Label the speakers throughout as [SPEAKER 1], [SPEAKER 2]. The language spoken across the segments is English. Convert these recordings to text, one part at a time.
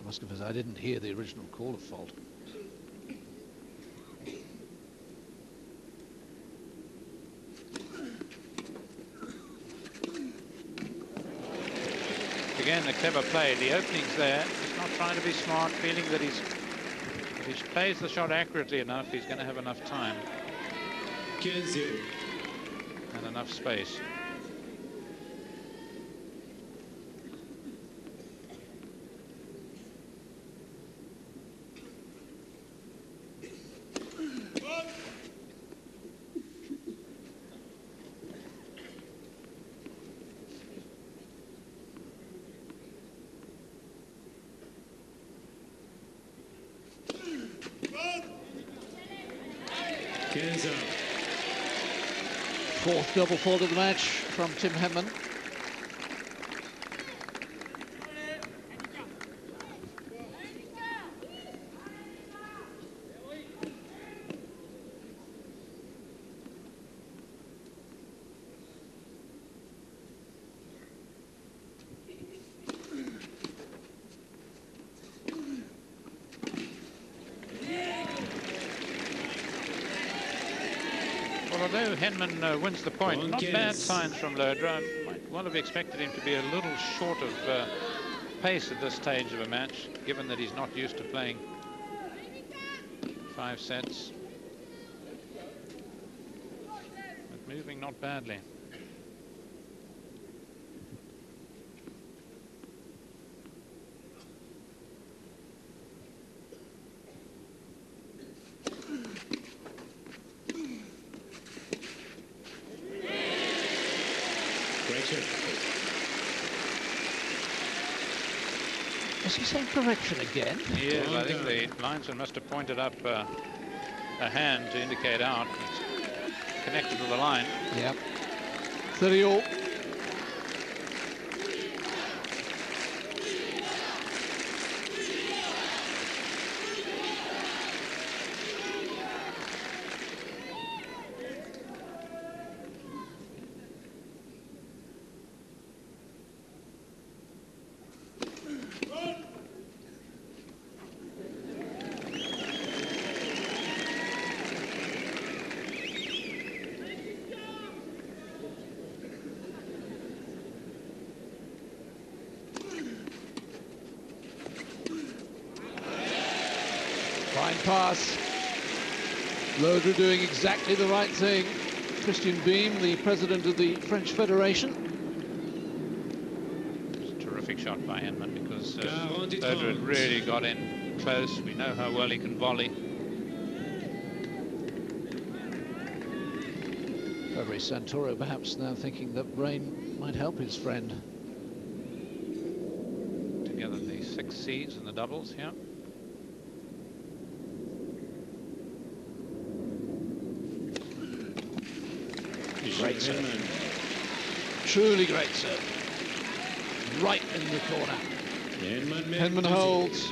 [SPEAKER 1] Must confess, I didn't hear the original call of fault.
[SPEAKER 2] Again, a clever play. The opening's there. He's not trying to be smart, feeling that if he plays the shot accurately enough, he's going to have enough time and enough space.
[SPEAKER 1] Fourth double fault of the match from Tim Henman.
[SPEAKER 2] Although Henman wins the point, not bad signs from llodra. I might well have expected him to be a little short of pace at this stage of a match, given that he's not used to playing 5 sets. But moving not badly.
[SPEAKER 1] Is he saying correction again?
[SPEAKER 2] Yes, I think the linesman must have pointed up a hand to indicate out. It's connected to the line.
[SPEAKER 1] Yep. 30 all. Fine pass. llodra doing exactly the right thing. Christian Beam, the president of the French Federation.
[SPEAKER 2] It's a terrific shot by Henman because llodra had really got in close. We know how well he can volley.
[SPEAKER 1] Fabrice Santoro perhaps now thinking that rain might help his friend.
[SPEAKER 2] Together the 6 seeds and the doubles, yeah.
[SPEAKER 1] Great serve. Truly great serve. Right in the corner. Henman holds.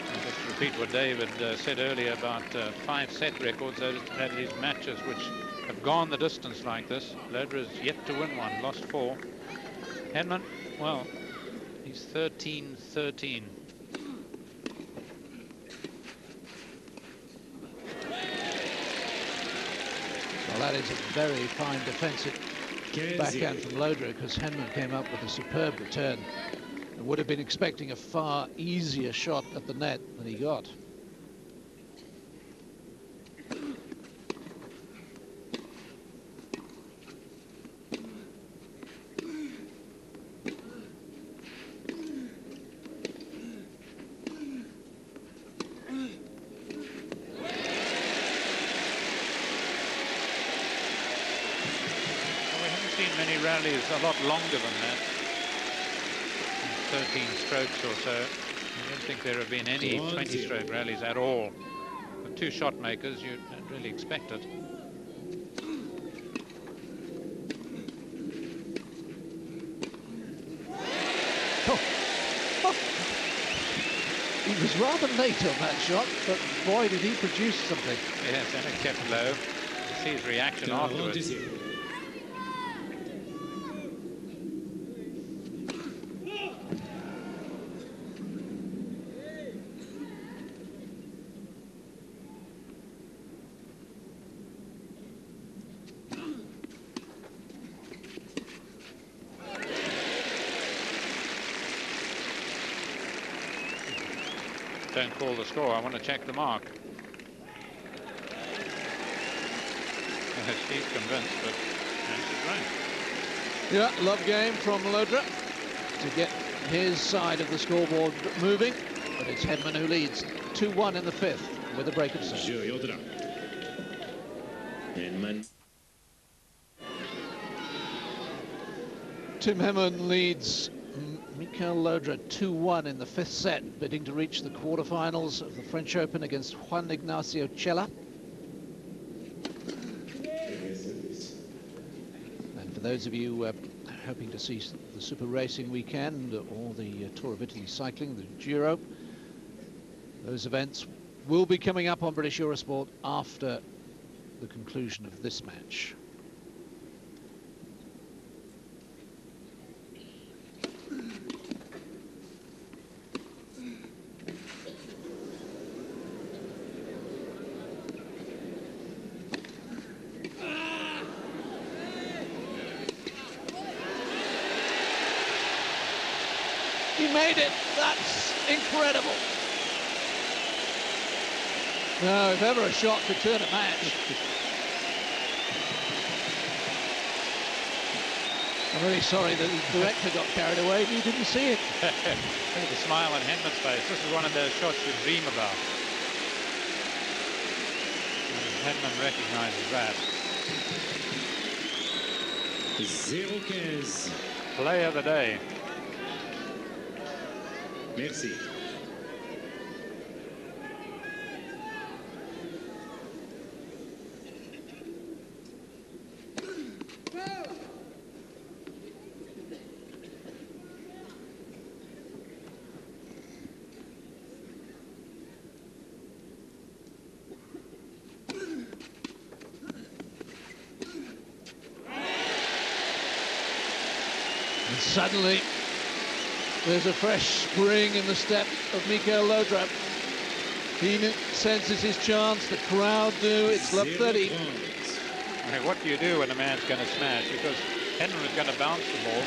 [SPEAKER 2] I'll just repeat what David said earlier about 5-set records. That is matches which have gone the distance like this. llodra is yet to win one, lost 4. Henman, well, he's 13-13.
[SPEAKER 1] Well, that is a very fine defensive backhand from llodra, because Henman came up with a superb return and would have been expecting a far easier shot at the net than he got.
[SPEAKER 2] Rallies a lot longer than that, 13 strokes or so. I don't think there have been any 20-stroke rallies at all. For 2 shot makers, you don't really expect it.
[SPEAKER 1] He was rather late on that shot, but boy, did he produce something.
[SPEAKER 2] Yes, and it kept low. You see his reaction afterwards. don't call the score. I want to check the mark. He's convinced, but she's right.
[SPEAKER 1] Yeah, love game from Llodra to get his side of the scoreboard moving, but it's Henman who leads 2-1 in the 5th with a break of 7.
[SPEAKER 3] Llodra. Henman.
[SPEAKER 1] Tim Henman leads Mikel Llodra 2-1 in the 5th set, bidding to reach the quarterfinals of the French Open against Juan Ignacio Cella. And for those of you hoping to see the Super Racing weekend or the Tour of Italy cycling, the Giro, those events will be coming up on British Eurosport after the conclusion of this match. He made it. That's incredible. No, if ever a shot could turn a match. I'm really sorry that the director got carried away. You didn't see it.
[SPEAKER 2] Look at the smile on Henman's face. This is one of those shots you dream about. And Henman recognizes that.
[SPEAKER 3] 0-15.
[SPEAKER 2] Play of the day.
[SPEAKER 3] Merci.
[SPEAKER 1] And suddenly, there's a fresh spring in the step of Mikel Llodra. He senses his chance, the crowd do, it's love 30.
[SPEAKER 2] Okay, what do you do when a man's going to smash? Because Henman was going to bounce the ball.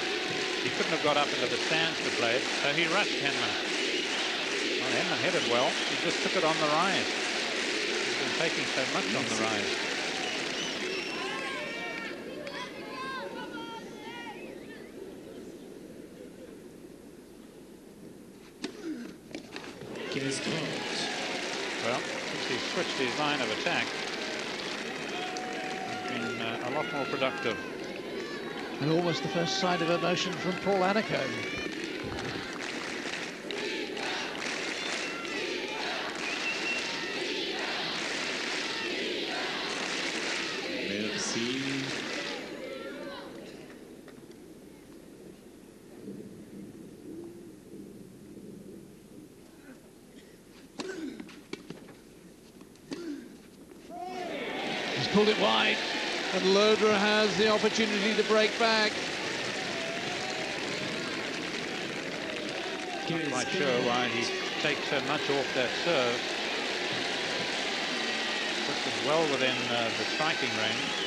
[SPEAKER 2] He couldn't have got up into the stands to play it, so he rushed Henman. Well, Henman hit it well. He just took it on the rise. He's been taking so much on the rise. Well, since he switched his line of attack, he's been a lot more productive.
[SPEAKER 1] And almost the first sign of emotion from Paul Annacone.
[SPEAKER 3] Merci.
[SPEAKER 1] Pulled it wide, and Llodra has the opportunity to break back.
[SPEAKER 2] Not quite sure why he takes so much off that serve. Puts it well within the striking range.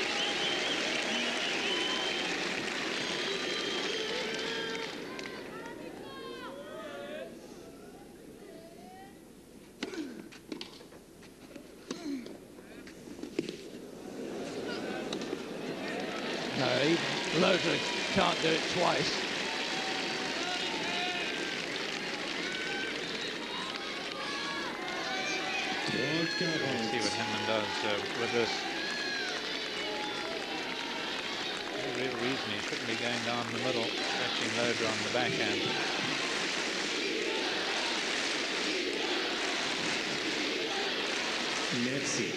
[SPEAKER 1] No, Llodra can't do it twice.
[SPEAKER 2] Let's see what Henman does with this. No real reason he shouldn't be going down the middle, catching Llodra on the backhand.
[SPEAKER 3] Merci.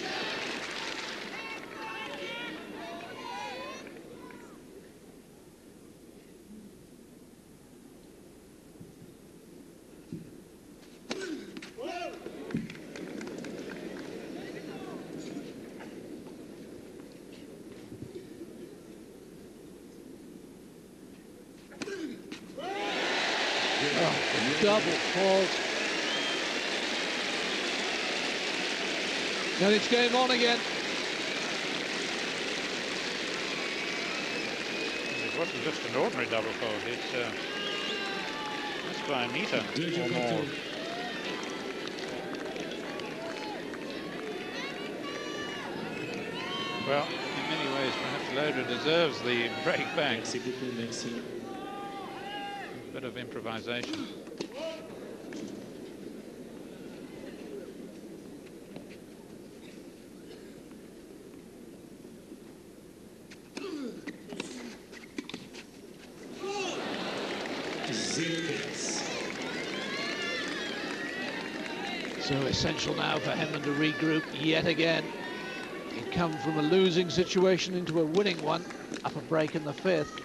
[SPEAKER 1] Double fault. And it's game on again.
[SPEAKER 2] It wasn't just an ordinary double fault. It's by a meter or more. Well, in many ways, perhaps llodra deserves the break back.
[SPEAKER 3] Merci beaucoup, merci.
[SPEAKER 2] A bit of improvisation.
[SPEAKER 1] So essential now for Henman to regroup yet again. He'd come from a losing situation into a winning one, up a break in the 5th.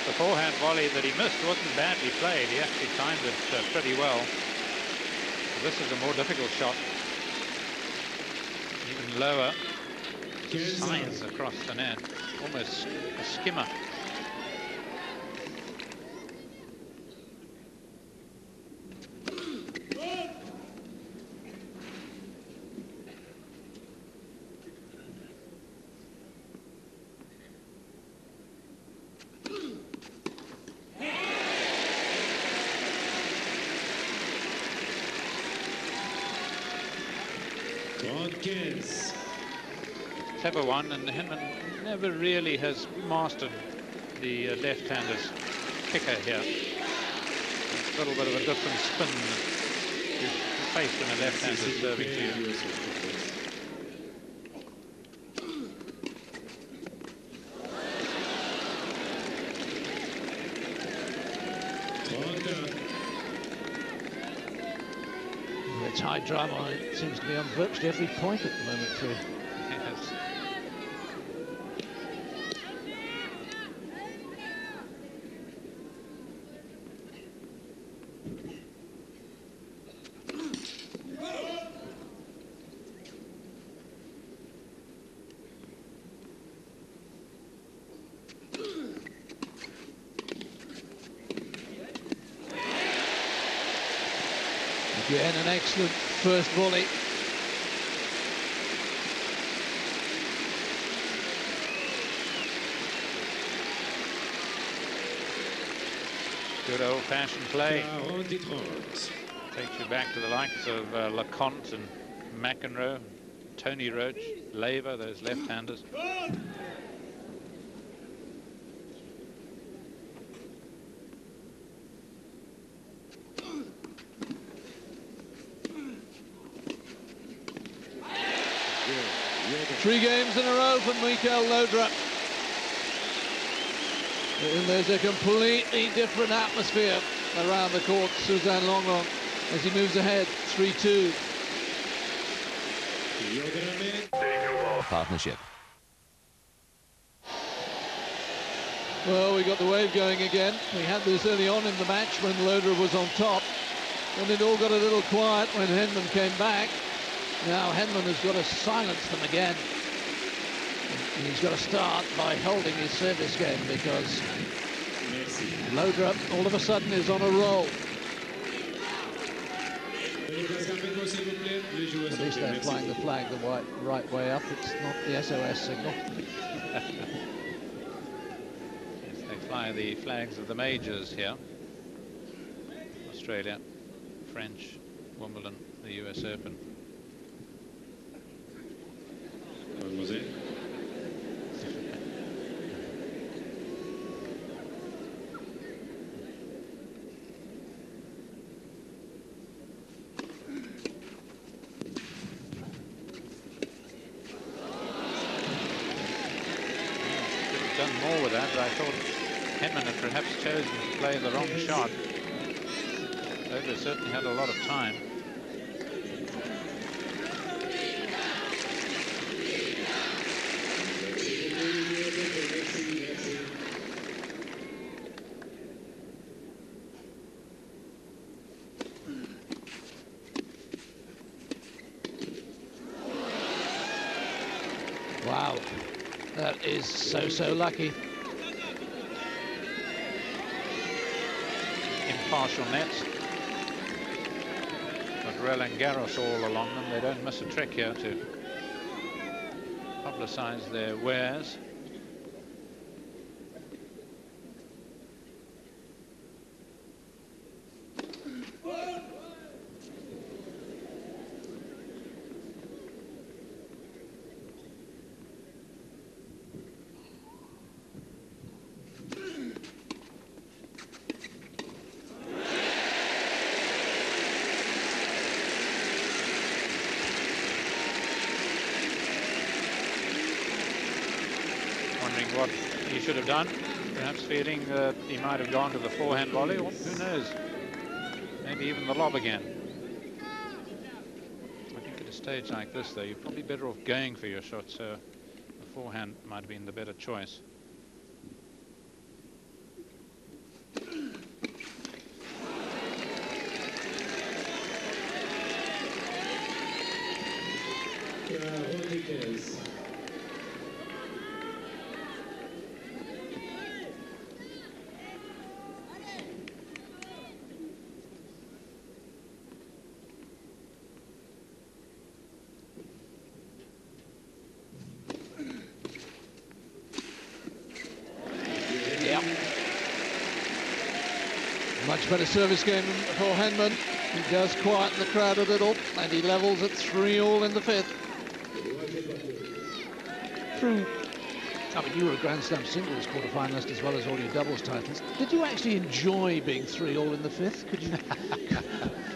[SPEAKER 2] The forehand volley that he missed wasn't badly played. He actually timed it pretty well. This is a more difficult shot. Even lower. Science across the net. Almost a skimmer. Clever one, and Henman never really has mastered the left-hander's kicker here. It's a little bit of a different spin you face when a left-hander serving to you.
[SPEAKER 1] It's high drama. It seems to be on virtually every point at the moment, through.
[SPEAKER 2] Yes.
[SPEAKER 1] Again, an excellent first volley.
[SPEAKER 2] Good old-fashioned play. Takes you back to the likes of LeConte and McEnroe, Tony Roach, Laver, those left-handers.
[SPEAKER 1] Three games in a row for Michael Llodra. And there's a completely different atmosphere around the court, Suzanne Longlong, as he moves ahead, 3-2.
[SPEAKER 4] Partnership.
[SPEAKER 1] Well, we got the wave going again. We had this early on in the match when Llodra was on top. And it all got a little quiet when Henman came back. Now Henman has got to silence them again. And he's got to start by holding his service game, because Llodra all of a sudden is on a roll. At least they're flying the flag the right way up. It's not the SOS signal.
[SPEAKER 2] Yes, they fly the flags of the majors here. Australia, French, Wimbledon, the US Open. Done more with that, but I thought Henman had perhaps chosen to play the wrong shot. Llodra certainly had a lot of time.
[SPEAKER 1] Wow. That is so lucky.
[SPEAKER 2] Impartial nets. But Roland Garros all along them. They don't miss a trick here to publicize their wares. wondering what he should have done. Perhaps feeling that he might have gone to the forehand volley, or who knows, maybe even the lob again. I think at a stage like this, though, you're probably better off going for your shot, so the forehand might have been the better choice.
[SPEAKER 1] Much better service game for Henman. He does quieten the crowd a little, and he levels at 3-all in the fifth. Through, I mean, you were a Grand Slam singles quarterfinalist as well as all your doubles titles. Did you actually enjoy being 3-all in the fifth?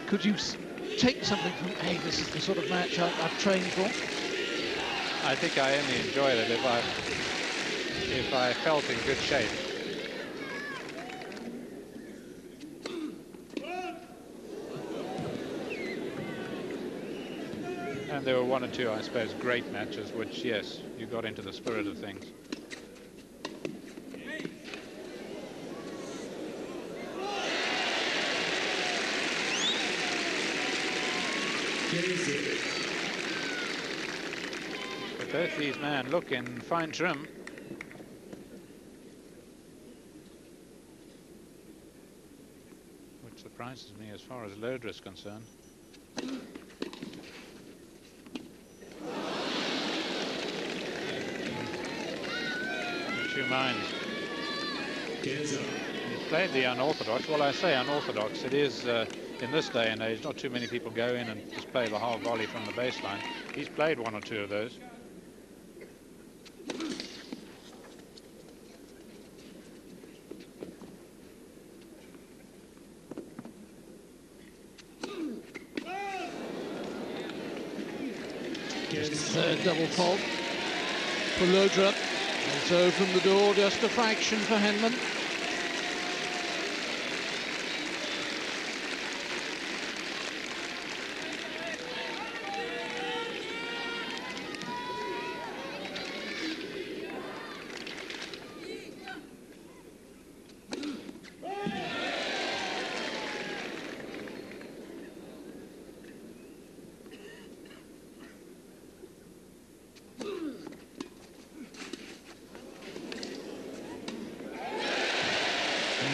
[SPEAKER 1] Could you take something from, hey, this is the sort of match I've trained for?
[SPEAKER 2] I think I only enjoyed it if I felt in good shape. And there were one or two, I suppose, great matches, which, yes, you got into the spirit of things. But both these men look in fine trim. Which surprises me as far as llodra is concerned. Two minds. He's played the unorthodox. Well, I say unorthodox. It is, in this day and age, not too many people go in and just play the half volley from the baseline. He's played one or two of those.
[SPEAKER 1] Just the third double fault for llodra. So from the door, just a fraction for Henman.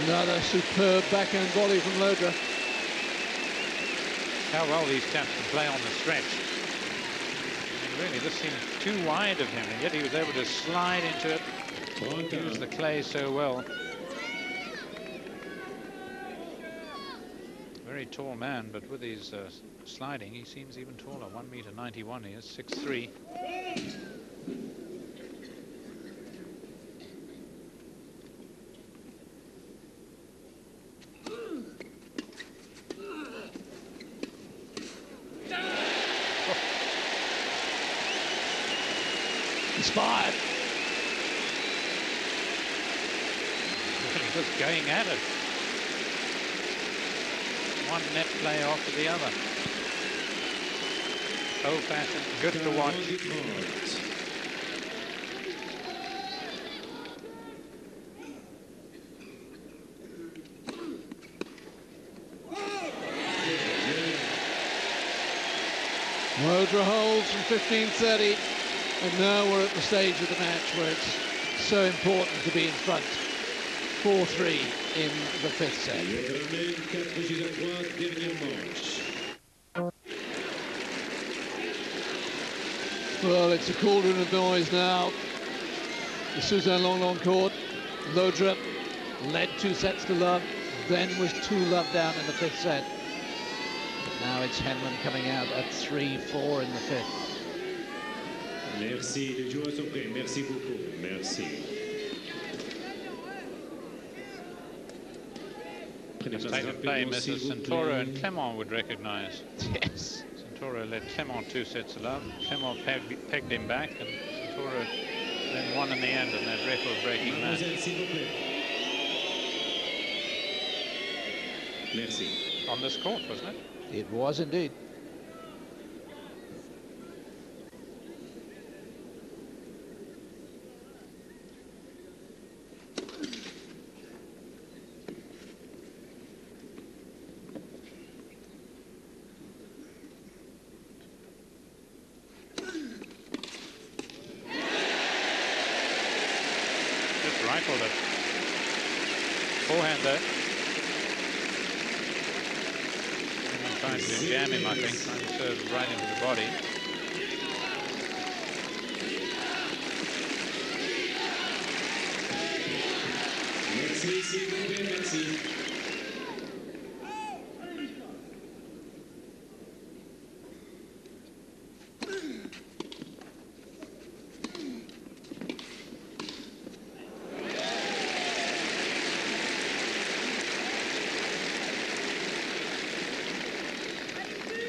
[SPEAKER 1] Another superb backhand volley from llodra.
[SPEAKER 2] How well these chaps can play on the stretch. I mean, really, this seemed too wide of him, and yet he was able to slide into it, use the clay so well. Very tall man, but with his sliding, he seems even taller. 1.91 m, he is 6'3".
[SPEAKER 1] Inspired.
[SPEAKER 2] Just going at it. One net play after the other. Old-fashioned, good to watch.
[SPEAKER 1] llodra holds from 15:30. And now we're at the stage of the match where it's so important to be in front. 4-3 in the fifth set. Well, it's a cauldron of noise now. The Suzanne Longlong court. llodra led 2 sets to love, then was 2-love down in the fifth set. But now it's Henman coming out at 3-4 in the fifth.
[SPEAKER 3] Merci, les joueurs sont prêts. Merci beaucoup. Merci.
[SPEAKER 2] Let's take a play, Mrs. Santoro and Clement would recognize.
[SPEAKER 1] Yes.
[SPEAKER 2] Santoro led Clement 2 sets to love. Clement pegged him back, and Santoro then won in the end in that record-breaking match.
[SPEAKER 3] Mademoiselle, s'il vous plaît. Merci.
[SPEAKER 2] On this court, wasn't it?
[SPEAKER 1] It was indeed.
[SPEAKER 2] Just rifled it. Forehand though. Trying to jam him, I think, trying to serve right into the body.
[SPEAKER 3] Merci, s'il vous plaît, merci.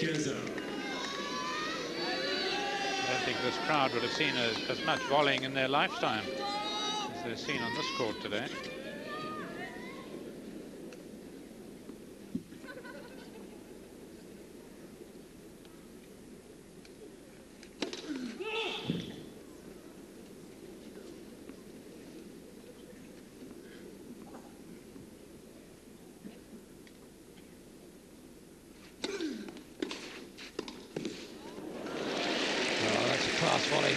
[SPEAKER 3] 15 ans.
[SPEAKER 2] I don't think this crowd would have seen as much volleying in their lifetime as they've seen on this court today.
[SPEAKER 1] Class volley.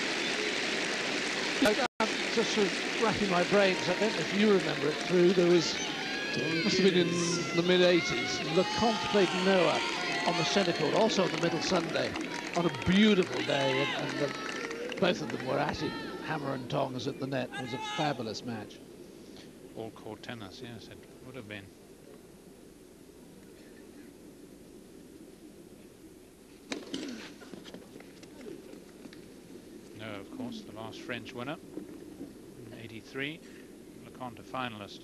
[SPEAKER 1] I'm just sort of racking my brains. I don't know if you remember it, Drew. There was, must have been in the mid-80s, Lecomte played Noah on the centre court, also on the middle Sunday, on a beautiful day, and both of them were at it, hammer and tongs at the net. It was a fabulous match.
[SPEAKER 2] All court tennis, yes, it would have been. Of course, the last French winner in '83, Lecomte a finalist.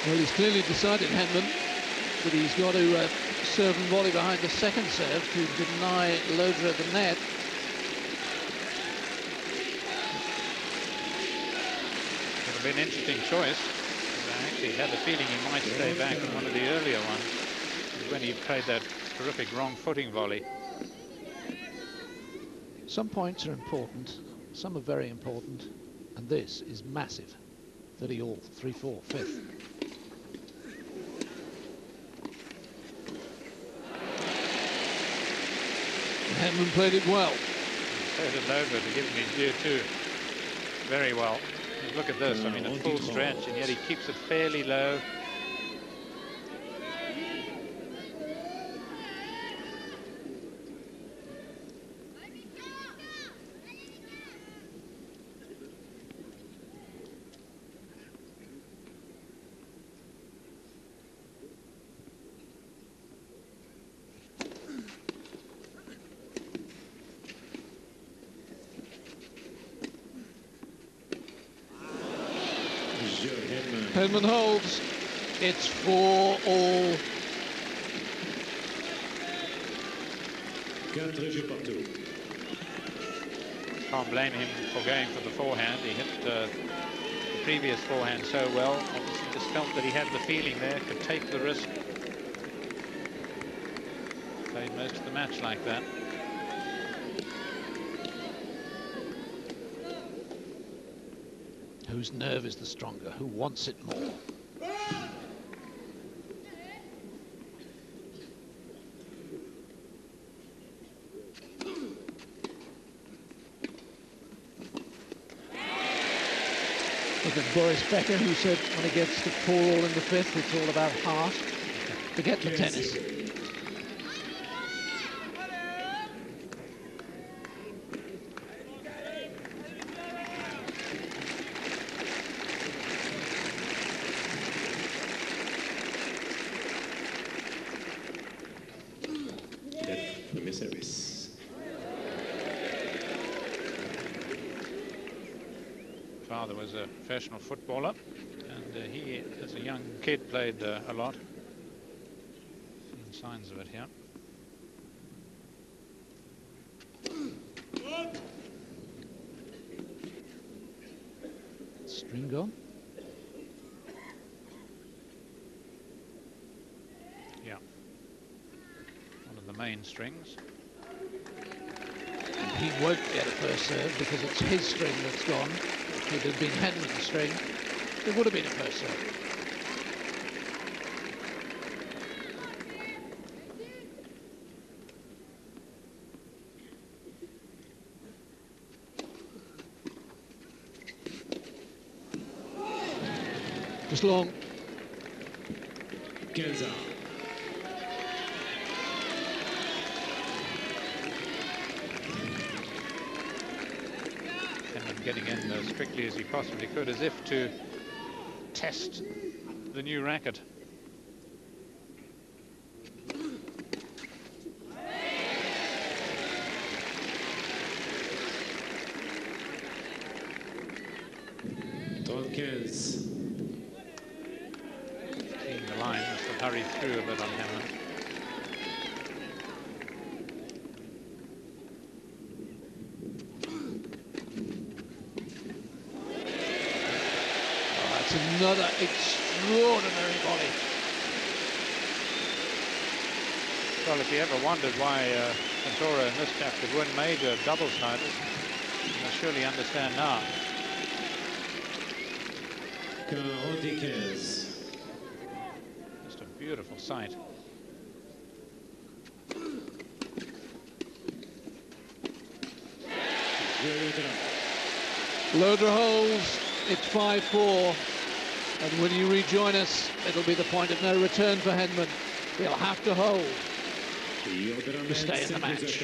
[SPEAKER 1] Well, he's clearly decided, Henman, that he's got to serve and volley behind the second serve to deny llodra the net.
[SPEAKER 2] It'll be an interesting choice. I actually had the feeling he might stay back in one of the earlier ones when he played that terrific wrong footing volley.
[SPEAKER 1] Some points are important, some are very important, and this is massive. 30 all, 3-4, fifth. Henman played it well.
[SPEAKER 2] So did llodra, to give him his due too. Very well. Look at this, I mean, a full stretch, and yet he keeps it fairly low.
[SPEAKER 1] Henman holds. It's 4 all.
[SPEAKER 3] 4 jeux partout.
[SPEAKER 2] Can't blame him for going for the forehand. He hit the previous forehand so well. Obviously just felt that he had the feeling there, could take the risk. Played most of the match like that.
[SPEAKER 1] Whose nerve is the stronger? Who wants it more? Look at Boris Becker, who said when it gets to 4 all in the fifth, it's all about heart. Forget the tennis.
[SPEAKER 2] Father was a professional footballer, and he, as a young kid, played a lot. Seeing signs of it here.
[SPEAKER 1] String gone?
[SPEAKER 2] Yeah. One of the main strings.
[SPEAKER 1] He won't get a first serve because it's his string that's gone. If it had been Henman's string, it would have been a first serve. Just long.
[SPEAKER 3] 15 ans.
[SPEAKER 2] And getting in as quickly as he possibly could, as if to test the new racket. Seeing the line must have hurried through a bit on Henman.
[SPEAKER 1] Another extraordinary volley.
[SPEAKER 2] Well, if you ever wondered why Ventura in this chap could win major doubles titles, you'll surely understand now.
[SPEAKER 3] 45.
[SPEAKER 2] Just a beautiful sight.
[SPEAKER 1] Llodra holds. It's 5-4. And when you rejoin us, it'll be the point of no return for Henman. He'll have to hold to stay in the match.